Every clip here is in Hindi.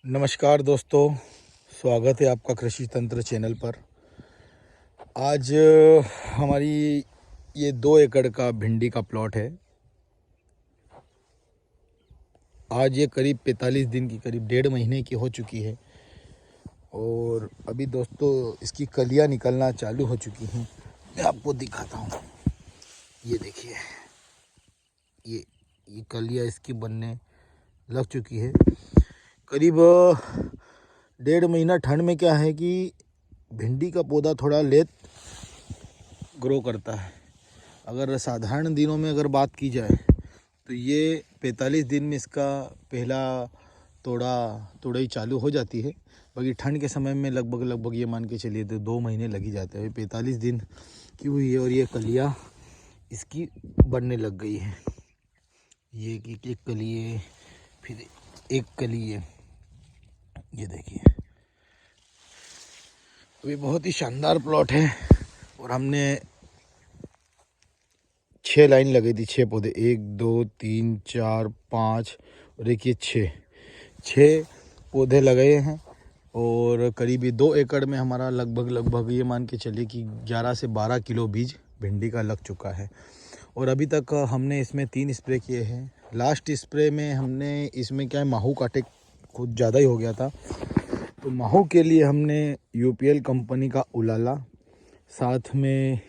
नमस्कार दोस्तों, स्वागत है आपका कृषि तंत्र चैनल पर। आज हमारी ये 2 एकड़ का भिंडी का प्लॉट है। आज ये करीब 45 दिन की, करीब 1.5 महीने की हो चुकी है और अभी दोस्तों इसकी कलियां निकलना चालू हो चुकी हैं। मैं आपको दिखाता हूँ, ये देखिए, ये कलियां इसकी बनने लग चुकी है। करीब 1.5 महीना ठंड में क्या है कि भिंडी का पौधा थोड़ा लेट ग्रो करता है। अगर साधारण दिनों में अगर बात की जाए तो ये 45 दिन में इसका पहला तोड़ाई चालू हो जाती है। बाकी ठंड के समय में लगभग ये मान के चलिए तो 2 महीने लग ही जाते हैं। 45 दिन की हुई है और ये कलियाँ इसकी बढ़ने लग गई है। ये कि एक कली है, फिर एक कली है, ये देखिए। अभी बहुत ही शानदार प्लॉट है और हमने 6 लाइन लगी थी, 6 पौधे, 1 2 3 4 5 और एक ये 6 पौधे लगाए हैं। और करीब 2 एकड़ में हमारा लगभग ये मान के चलिए कि 11 से 12 किलो बीज भिंडी का लग चुका है। और अभी तक हमने इसमें 3 स्प्रे किए हैं। लास्ट स्प्रे में हमने इसमें क्या है, माहू का अटैक कुछ ज़्यादा ही हो गया था, तो माहू के लिए हमने यूपीएल कंपनी का उलाला, साथ में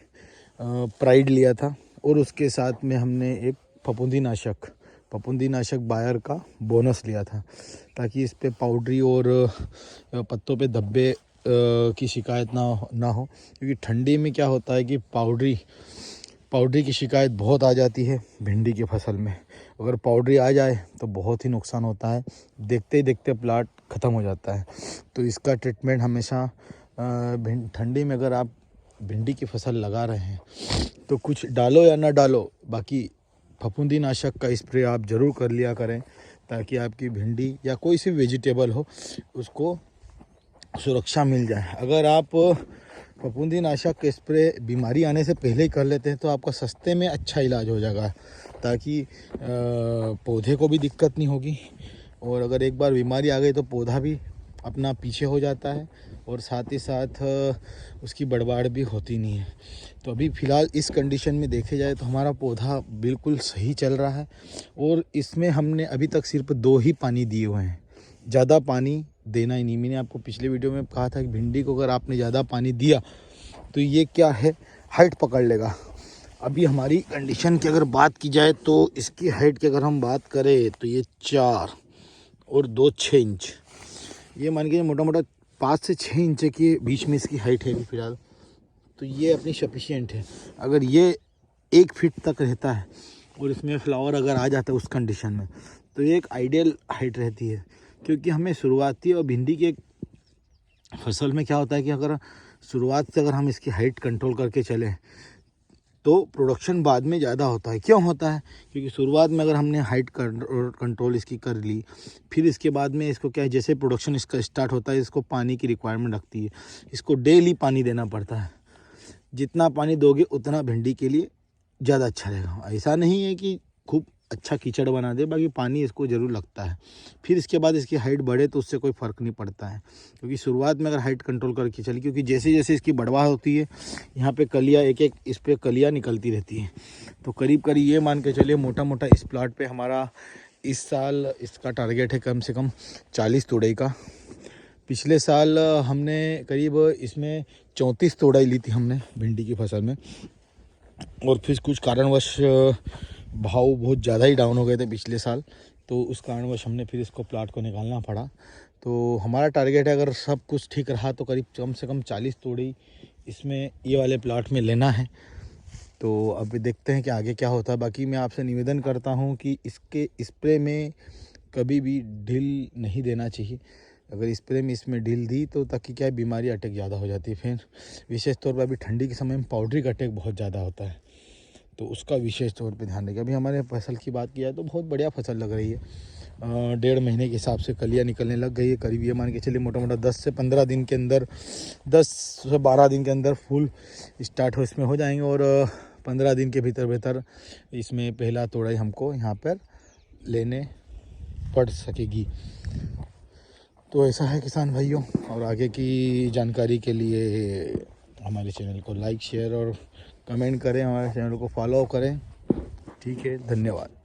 प्राइड लिया था और उसके साथ में हमने एक फफूंदी नाशक बायर का बोनस लिया था, ताकि इस पे पाउडरी और पत्तों पे धब्बे की शिकायत ना हो। क्योंकि ठंडी में क्या होता है कि पाउडरी की शिकायत बहुत आ जाती है भिंडी की फसल में। अगर पाउडरी आ जाए तो बहुत ही नुकसान होता है, देखते ही देखते प्लाट ख़त्म हो जाता है। तो इसका ट्रीटमेंट हमेशा ठंडी में अगर आप भिंडी की फसल लगा रहे हैं तो कुछ डालो या ना डालो, बाकी फफूंदी नाशक का स्प्रे आप ज़रूर कर लिया करें, ताकि आपकी भिंडी या कोई सी वेजिटेबल हो उसको सुरक्षा मिल जाए। अगर आप फफूंदी नाशक का स्प्रे बीमारी आने से पहले ही कर लेते हैं तो आपका सस्ते में अच्छा इलाज हो जाएगा, ताकि पौधे को भी दिक्कत नहीं होगी। और अगर एक बार बीमारी आ गई तो पौधा भी अपना पीछे हो जाता है और साथ ही साथ उसकी बढ़वाड़ भी होती नहीं है। तो अभी फ़िलहाल इस कंडीशन में देखे जाए तो हमारा पौधा बिल्कुल सही चल रहा है। और इसमें हमने अभी तक सिर्फ 2 ही पानी दिए हुए हैं, ज़्यादा पानी देना ही नहीं। मैंने आपको पिछले वीडियो में कहा था कि भिंडी को अगर आपने ज़्यादा पानी दिया तो ये क्या है, हाइट पकड़ लेगा। अभी हमारी कंडीशन की अगर बात की जाए तो इसकी हाइट की अगर हम बात करें तो ये 4 और 2 6 इंच, ये मान के मोटा मोटा 5 से 6 इंच के बीच में इसकी हाइट है फिलहाल। तो ये अपनी सफिशिएंट है। अगर ये 1 फीट तक रहता है और इसमें फ्लावर अगर आ जाता है उस कंडीशन में, तो ये एक आइडियल हाइट रहती है। क्योंकि हमें शुरुआती और भिंडी के फसल में क्या होता है कि अगर शुरुआत से अगर हम इसकी हाइट कंट्रोल करके चलें तो प्रोडक्शन बाद में ज़्यादा होता है। क्यों होता है? क्योंकि शुरुआत में अगर हमने हाइट कंट्रोल इसकी कर ली, फिर इसके बाद में इसको क्या है, जैसे प्रोडक्शन इसका स्टार्ट होता है, इसको पानी की रिक्वायरमेंट रखती है। इसको डेली पानी देना पड़ता है। जितना पानी दोगे उतना भिंडी के लिए ज़्यादा अच्छा रहेगा। ऐसा नहीं है कि खूब अच्छा कीचड़ बना दे, बाकी पानी इसको ज़रूर लगता है। फिर इसके बाद इसकी हाइट बढ़े तो उससे कोई फ़र्क नहीं पड़ता है, क्योंकि शुरुआत में अगर हाइट कंट्रोल करके चली, क्योंकि जैसे जैसे इसकी बढ़वार होती है यहाँ पे कलियाँ एक इस पर कलियाँ निकलती रहती हैं। तो करीब ये मान के चलिए मोटा मोटा इस प्लाट पे हमारा इस साल इसका टारगेट है कम से कम 40 तोड़ाई का। पिछले साल हमने करीब इसमें 34 तोड़ाई ली थी हमने भिंडी की फसल में, और फिर कुछ कारणवश भाव बहुत ज़्यादा ही डाउन हो गए थे पिछले साल, तो उस कारणवश हमने फिर इसको प्लाट को निकालना पड़ा। तो हमारा टारगेट है अगर सब कुछ ठीक रहा तो कम से कम 40 तोड़ी इसमें ये वाले प्लाट में लेना है। तो अब देखते हैं कि आगे क्या होता है। बाकी मैं आपसे निवेदन करता हूँ कि इसके स्प्रे में कभी भी ढील नहीं देना चाहिए। अगर स्प्रे में इसमें ढील दी तो ताकि क्या है, बीमारी अटैक ज़्यादा हो जाती है। फिर विशेष तौर पर अभी ठंडी के समय में पाउडरी का अटैक बहुत ज़्यादा होता है, तो उसका विशेष तौर पे ध्यान रखिए। अभी हमारे फसल की बात किया तो बहुत बढ़िया फसल लग रही है। 1.5 महीने के हिसाब से कलियाँ निकलने लग गई है। करीब ये मान के चलिए मोटा मोटा 10 से 12 दिन के अंदर 10 से 12 दिन के अंदर फूल स्टार्ट इसमें हो जाएंगे। और 15 दिन के भीतर इसमें पहला तोड़ाई हमको यहाँ पर लेने पड़ सकेगी। तो ऐसा है किसान भाइयों, और आगे की जानकारी के लिए हमारे चैनल को लाइक शेयर और कमेंट करें, हमारे चैनल को फॉलो करें। ठीक है, धन्यवाद।